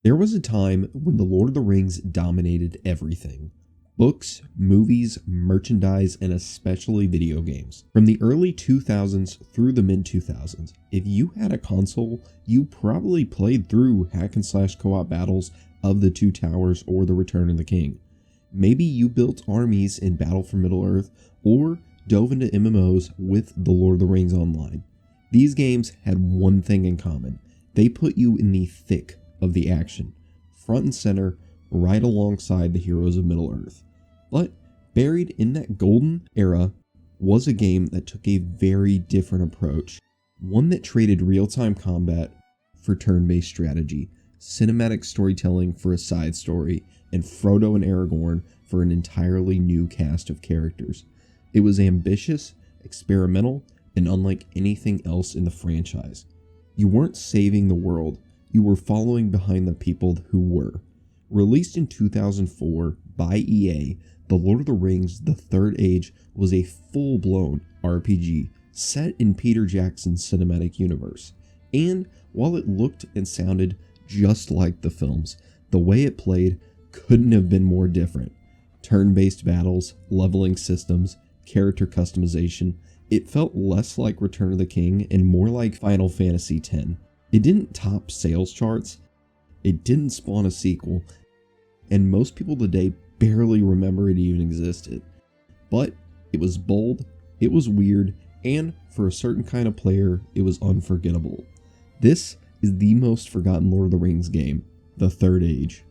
There was a time when The Lord of the Rings dominated everything. Books, movies, merchandise, and especially video games. From the early 2000s through the mid 2000s, if you had a console, you probably played through hack and slash co-op battles of the Two Towers or the Return of the King. Maybe you built armies in Battle for Middle-earth or dove into MMOs with The Lord of the Rings Online. These games had one thing in common. They put you in the thick of the action, front and center, right alongside the heroes of Middle-earth. But buried in that golden era was a game that took a very different approach, one that traded real-time combat for turn-based strategy, cinematic storytelling for a side story, and Frodo and Aragorn for an entirely new cast of characters. It was ambitious, experimental, and unlike anything else in the franchise. You weren't saving the world, you were following behind the people who were. Released in 2004 by EA, The Lord of the Rings: The Third Age was a full-blown RPG set in Peter Jackson's cinematic universe. And while it looked and sounded just like the films, the way it played couldn't have been more different. Turn-based battles, leveling systems, character customization. It felt less like Return of the King and more like Final Fantasy X. It didn't top sales charts, it didn't spawn a sequel, and most people today barely remember it even existed. But it was bold, it was weird, and for a certain kind of player, it was unforgettable. This is the most forgotten Lord of the Rings game, The Third Age.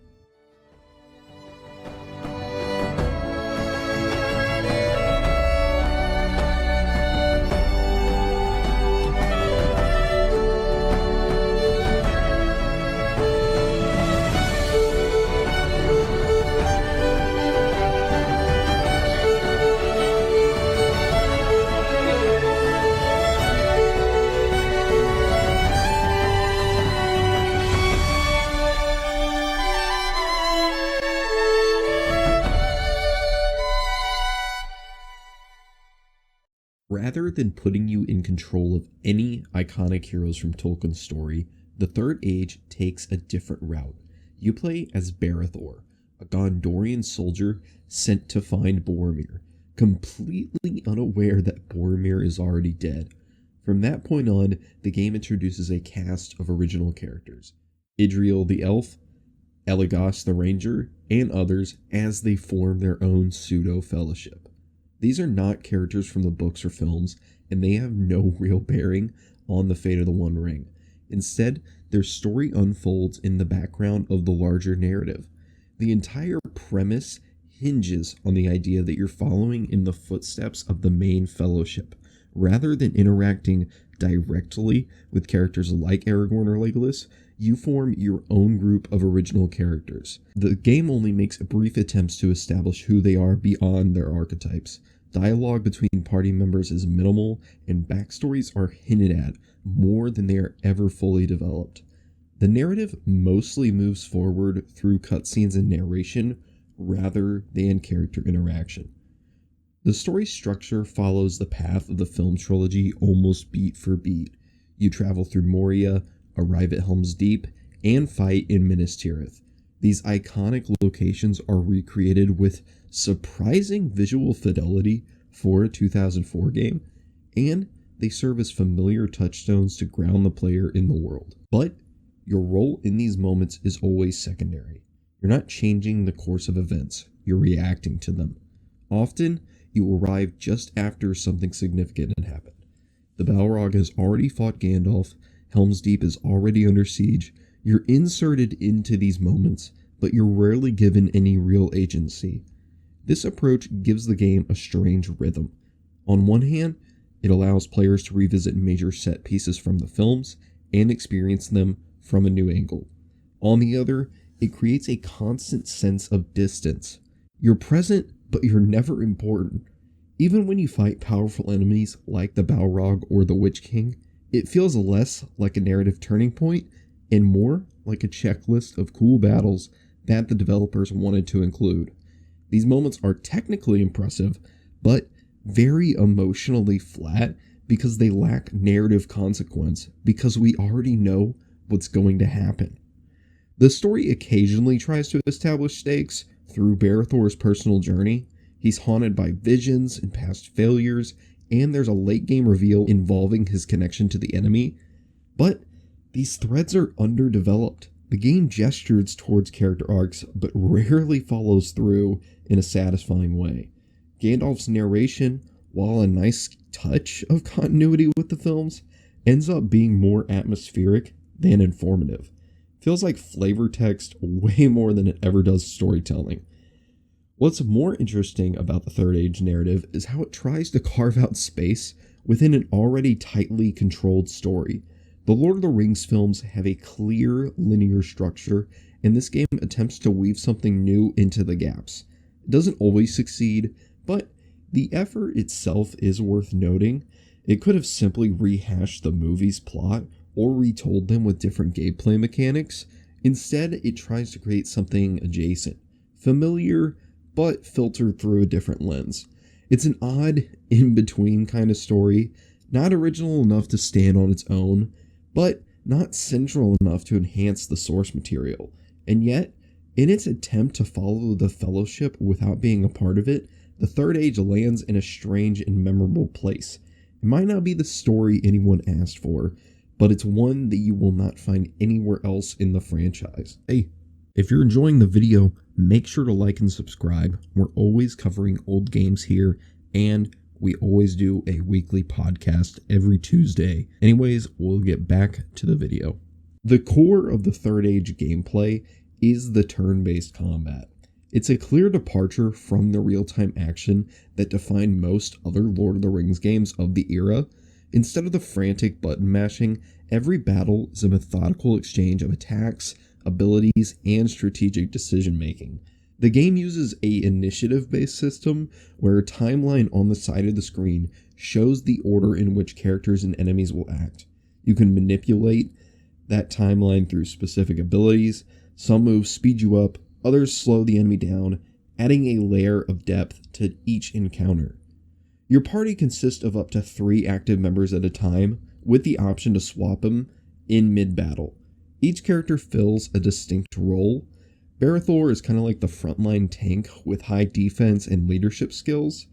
Rather than putting you in control of any iconic heroes from Tolkien's story, The Third Age takes a different route. You play as Barethor, a Gondorian soldier sent to find Boromir, completely unaware that Boromir is already dead. From that point on, the game introduces a cast of original characters: Idriel the Elf, Elagos the Ranger, and others as they form their own pseudo-fellowship. These are not characters from the books or films, and they have no real bearing on the fate of the One Ring. Instead, their story unfolds in the background of the larger narrative. The entire premise hinges on the idea that you're following in the footsteps of the main fellowship, rather than interacting directly with characters like Aragorn or Legolas. You form your own group of original characters. The game only makes brief attempts to establish who they are beyond their archetypes. Dialogue between party members is minimal, and backstories are hinted at more than they are ever fully developed. The narrative mostly moves forward through cutscenes and narration rather than character interaction. The story structure follows the path of the film trilogy almost beat for beat. You travel through Moria, arrive at Helm's Deep, and fight in Minas Tirith. These iconic locations are recreated with surprising visual fidelity for a 2004 game, and they serve as familiar touchstones to ground the player in the world. But your role in these moments is always secondary. You're not changing the course of events, you're reacting to them. Often, you arrive just after something significant had happened. The Balrog has already fought Gandalf, Helm's Deep is already under siege. You're inserted into these moments, but you're rarely given any real agency. This approach gives the game a strange rhythm. On one hand, it allows players to revisit major set pieces from the films and experience them from a new angle. On the other, it creates a constant sense of distance. You're present, but you're never important. Even when you fight powerful enemies like the Balrog or the Witch King, it feels less like a narrative turning point and more like a checklist of cool battles that the developers wanted to include. These moments are technically impressive, but very emotionally flat because they lack narrative consequence, because we already know what's going to happen. The story occasionally tries to establish stakes through Barathor's personal journey. He's haunted by visions and past failures, and there's a late game reveal involving his connection to the enemy. But these threads are underdeveloped. The game gestures towards character arcs, but rarely follows through in a satisfying way. Gandalf's narration, while a nice touch of continuity with the films, ends up being more atmospheric than informative. Feels like flavor text way more than it ever does storytelling. What's more interesting about the Third Age narrative is how it tries to carve out space within an already tightly controlled story. The Lord of the Rings films have a clear linear structure, and this game attempts to weave something new into the gaps. It doesn't always succeed, but the effort itself is worth noting. It could have simply rehashed the movie's plot or retold them with different gameplay mechanics. Instead, it tries to create something adjacent, familiar, but filtered through a different lens. It's an odd, in-between kind of story, not original enough to stand on its own, but not central enough to enhance the source material. And yet, in its attempt to follow the Fellowship without being a part of it, the Third Age lands in a strange and memorable place. It might not be the story anyone asked for, but it's one that you will not find anywhere else in the franchise. Hey, if you're enjoying the video, make sure to like and subscribe. We're always covering old games here, and we always do a weekly podcast every Tuesday. Anyways, we'll get back to the video. The core of the Third Age gameplay is the turn-based combat. It's a clear departure from the real-time action that defined most other Lord of the Rings games of the era. Instead of the frantic button mashing, every battle is a methodical exchange of attacks, abilities, and strategic decision-making. The game uses a initiative-based system where a timeline on the side of the screen shows the order in which characters and enemies will act. You can manipulate that timeline through specific abilities. Some moves speed you up, others slow the enemy down, adding a layer of depth to each encounter. Your party consists of up to 3 active members at a time, with the option to swap them in mid-battle. Each character fills a distinct role. Barathor is kind of like the frontline tank with high defense and leadership skills.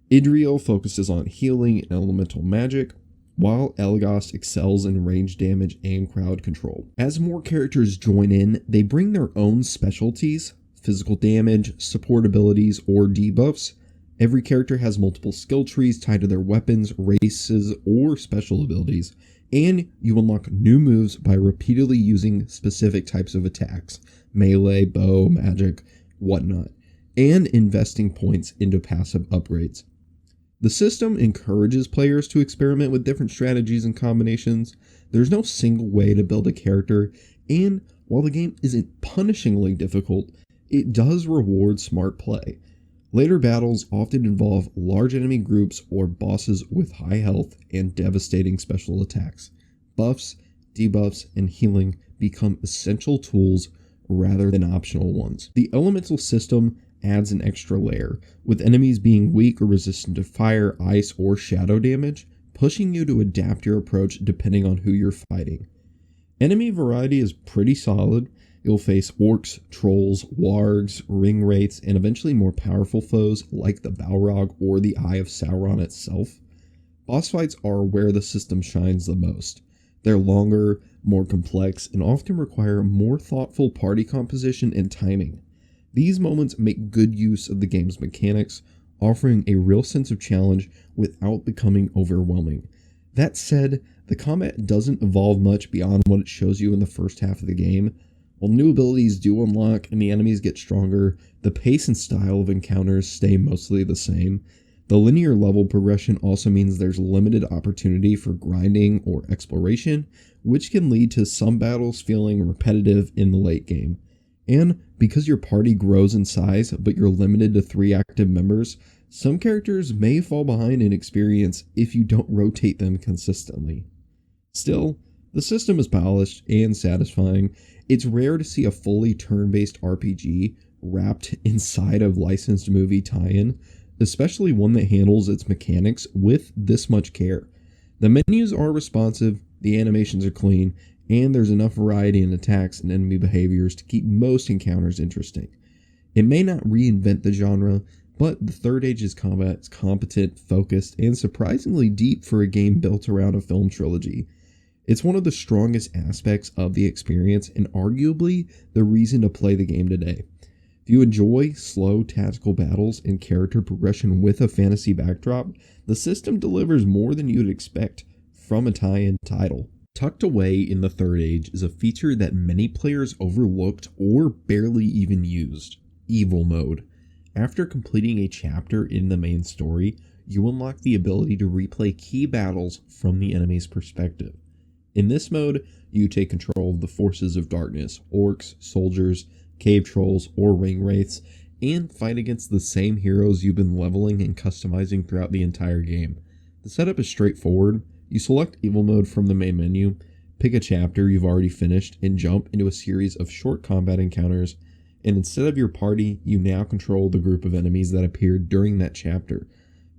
Idriel focuses on healing and elemental magic, while Elagos excels in range damage and crowd control. As more characters join in, they bring their own specialties, physical damage, support abilities, or debuffs. Every character has multiple skill trees tied to their weapons, races, or special abilities, and you unlock new moves by repeatedly using specific types of attacks, melee, bow, magic, whatnot, and investing points into passive upgrades. The system encourages players to experiment with different strategies and combinations. There's no single way to build a character, and while the game isn't punishingly difficult, it does reward smart play. Later battles often involve large enemy groups or bosses with high health and devastating special attacks. Buffs, debuffs, and healing become essential tools rather than optional ones. The elemental system adds an extra layer, with enemies being weak or resistant to fire, ice, or shadow damage, pushing you to adapt your approach depending on who you're fighting. Enemy variety is pretty solid. You'll face orcs, trolls, wargs, ring wraiths, and eventually more powerful foes like the Balrog or the Eye of Sauron itself. Boss fights are where the system shines the most. They're longer, more complex, and often require more thoughtful party composition and timing. These moments make good use of the game's mechanics, offering a real sense of challenge without becoming overwhelming. That said, the combat doesn't evolve much beyond what it shows you in the first half of the game. While new abilities do unlock and the enemies get stronger, the pace and style of encounters stay mostly the same. The linear level progression also means there's limited opportunity for grinding or exploration, which can lead to some battles feeling repetitive in the late game. And because your party grows in size, but you're limited to 3 active members, some characters may fall behind in experience if you don't rotate them consistently. Still, the system is polished and satisfying. It's rare to see a fully turn-based RPG wrapped inside of licensed movie tie-in, especially one that handles its mechanics with this much care. The menus are responsive, the animations are clean, and there's enough variety in attacks and enemy behaviors to keep most encounters interesting. It may not reinvent the genre, but the Third Age's combat is competent, focused, and surprisingly deep for a game built around a film trilogy. It's one of the strongest aspects of the experience and arguably the reason to play the game today. If you enjoy slow tactical battles and character progression with a fantasy backdrop, the system delivers more than you'd expect from a tie-in title. Tucked away in the Third Age is a feature that many players overlooked or barely even used: Evil Mode. After completing a chapter in the main story, you unlock the ability to replay key battles from the enemy's perspective. In this mode, you take control of the forces of darkness, orcs, soldiers, cave trolls, or ring wraiths, and fight against the same heroes you've been leveling and customizing throughout the entire game. The setup is straightforward. You select Evil Mode from the main menu, pick a chapter you've already finished, and jump into a series of short combat encounters, and instead of your party, you now control the group of enemies that appeared during that chapter.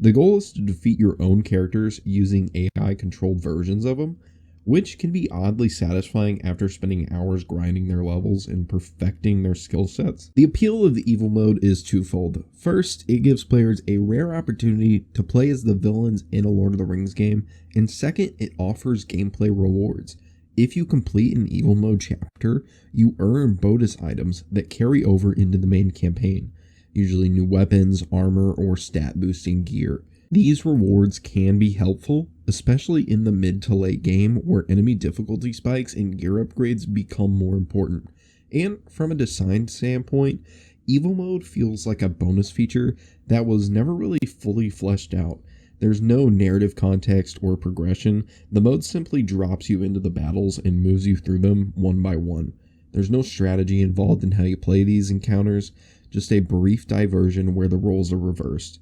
The goal is to defeat your own characters using AI-controlled versions of them, which can be oddly satisfying after spending hours grinding their levels and perfecting their skill sets. The appeal of the Evil Mode is twofold. First, it gives players a rare opportunity to play as the villains in a Lord of the Rings game, and second, it offers gameplay rewards. If you complete an Evil Mode chapter, you earn bonus items that carry over into the main campaign, usually new weapons, armor, or stat boosting gear. These rewards can be helpful, especially in the mid to late game where enemy difficulty spikes and gear upgrades become more important. And from a design standpoint, Evil Mode feels like a bonus feature that was never really fully fleshed out. There's no narrative context or progression. The mode simply drops you into the battles and moves you through them one by one. There's no strategy involved in how you play these encounters, just a brief diversion where the roles are reversed.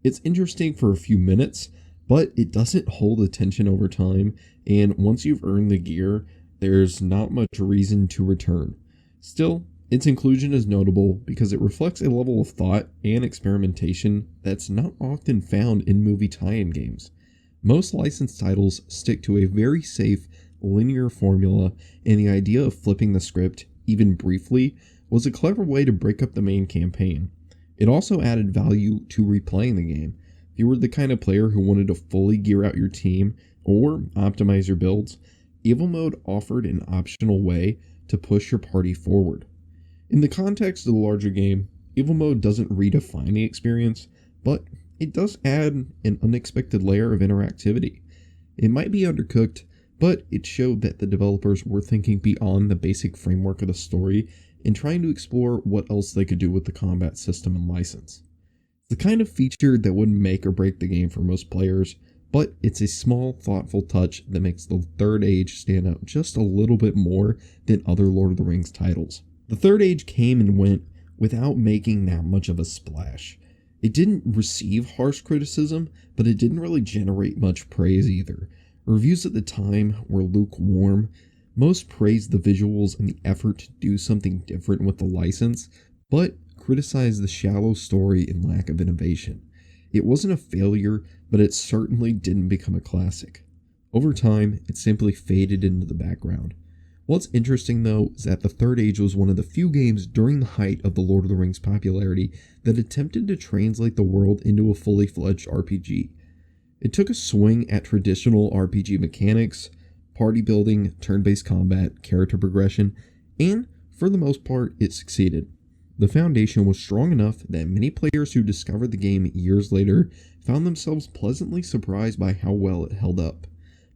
It's interesting for a few minutes, but it doesn't hold attention over time, and once you've earned the gear, there's not much reason to return. Still, its inclusion is notable because it reflects a level of thought and experimentation that's not often found in movie tie-in games. Most licensed titles stick to a very safe, linear formula, and the idea of flipping the script, even briefly, was a clever way to break up the main campaign. It also added value to replaying the game. If you were the kind of player who wanted to fully gear out your team or optimize your builds, Evil Mode offered an optional way to push your party forward. In the context of the larger game, Evil Mode doesn't redefine the experience, but it does add an unexpected layer of interactivity. It might be undercooked, but it showed that the developers were thinking beyond the basic framework of the story and trying to explore what else they could do with the combat system and license. It's the kind of feature that wouldn't make or break the game for most players, but it's a small, thoughtful touch that makes the Third Age stand out just a little bit more than other Lord of the Rings titles. The Third Age came and went without making that much of a splash. It didn't receive harsh criticism, but it didn't really generate much praise either. Reviews at the time were lukewarm. Most praised the visuals and the effort to do something different with the license, but criticized the shallow story and lack of innovation. It wasn't a failure, but it certainly didn't become a classic. Over time, it simply faded into the background. What's interesting though is that the Third Age was one of the few games during the height of the Lord of the Rings popularity that attempted to translate the world into a fully fledged RPG. It took a swing at traditional RPG mechanics, party building, turn-based combat, character progression, and for the most part, it succeeded. The foundation was strong enough that many players who discovered the game years later found themselves pleasantly surprised by how well it held up.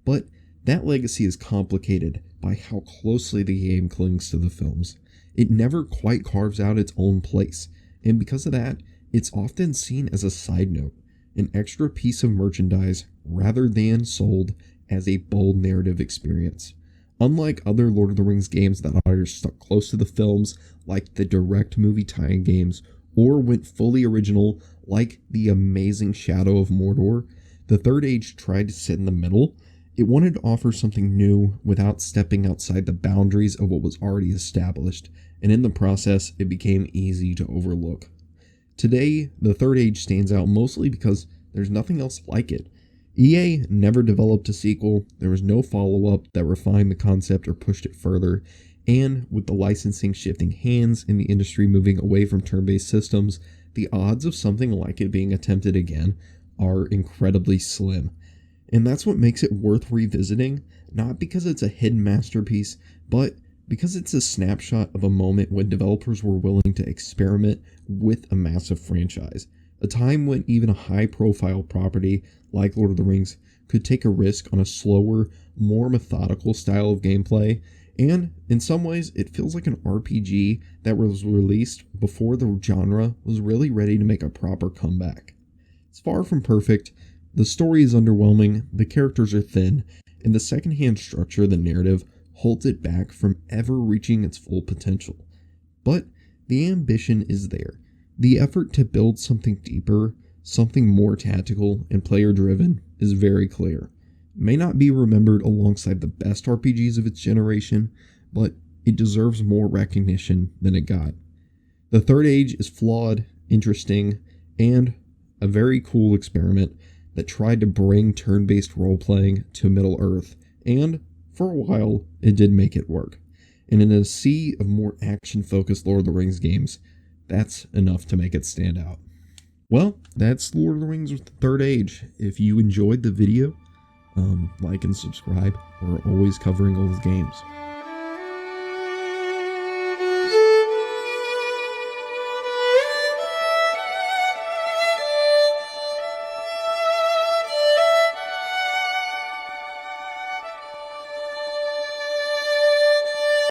But that legacy is complicated by how closely the game clings to the films. It never quite carves out its own place, and because of that, it's often seen as a side note, an extra piece of merchandise rather than sold as a bold narrative experience. Unlike other Lord of the Rings games that either stuck close to the films, like the direct movie tie-in games, or went fully original, like the amazing Shadow of Mordor, the Third Age tried to sit in the middle. It wanted to offer something new without stepping outside the boundaries of what was already established, and in the process, it became easy to overlook. Today, the Third Age stands out mostly because there's nothing else like it. EA never developed a sequel, there was no follow-up that refined the concept or pushed it further, and with the licensing shifting hands and the industry moving away from turn-based systems, the odds of something like it being attempted again are incredibly slim. And that's what makes it worth revisiting, not because it's a hidden masterpiece, but because it's a snapshot of a moment when developers were willing to experiment with a massive franchise. A time when even a high-profile property like Lord of the Rings could take a risk on a slower, more methodical style of gameplay, and in some ways, it feels like an RPG that was released before the genre was really ready to make a proper comeback. It's far from perfect, the story is underwhelming, the characters are thin, and the secondhand structure of the narrative holds it back from ever reaching its full potential. But the ambition is there. The effort to build something deeper, something more tactical and player-driven, is very clear. It may not be remembered alongside the best RPGs of its generation, but it deserves more recognition than it got. The Third Age is flawed, interesting, and a very cool experiment that tried to bring turn-based role-playing to Middle-earth, and, for a while, it did make it work. And in a sea of more action-focused Lord of the Rings games, that's enough to make it stand out. Well, that's Lord of the Rings with the Third Age. If you enjoyed the video, like and subscribe. We're always covering old games.